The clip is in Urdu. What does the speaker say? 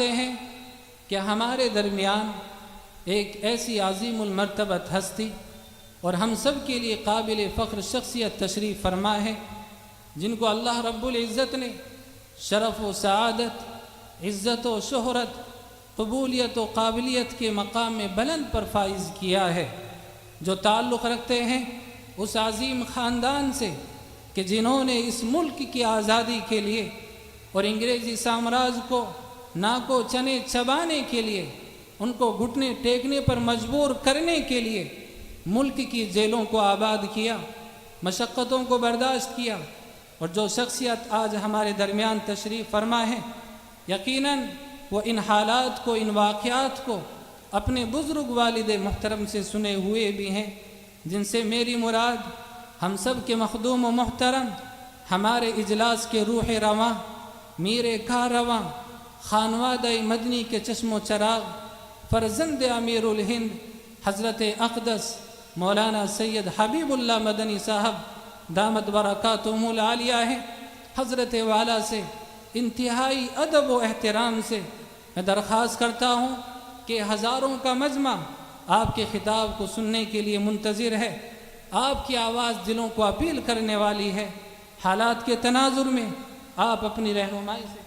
ہیں کہ ہمارے درمیان ایک ایسی عظیم المرتبت ہستی اور ہم سب کے لیے قابل فخر شخصیت تشریف فرما ہے، جن کو اللہ رب العزت نے شرف و سعادت، عزت و شہرت، قبولیت و قابلیت کے مقام میں بلند پر فائز کیا ہے، جو تعلق رکھتے ہیں اس عظیم خاندان سے کہ جنہوں نے اس ملک کی آزادی کے لیے اور انگریزی سامراج کو ناکو چنے چبانے کے لیے، ان کو گھٹنے ٹیکنے پر مجبور کرنے کے لیے ملک کی جیلوں کو آباد کیا، مشقتوں کو برداشت کیا، اور جو شخصیت آج ہمارے درمیان تشریف فرما ہے، یقیناً وہ ان حالات کو، ان واقعات کو اپنے بزرگ والد محترم سے سنے ہوئے بھی ہیں، جن سے میری مراد ہم سب کے مخدوم و محترم، ہمارے اجلاس کے روح رواں، میر کارواں، خانوادہ مدنی کے چشم و چراغ، فرزند امیر الہند حضرت اقدس مولانا سید حبیب اللہ مدنی صاحب دامت برکاتہم العالیہ ہیں۔ حضرت والا سے انتہائی ادب و احترام سے میں درخواست کرتا ہوں کہ ہزاروں کا مجمع آپ کے خطاب کو سننے کے لیے منتظر ہے، آپ کی آواز دلوں کو اپیل کرنے والی ہے، حالات کے تناظر میں آپ اپنی رہنمائی سے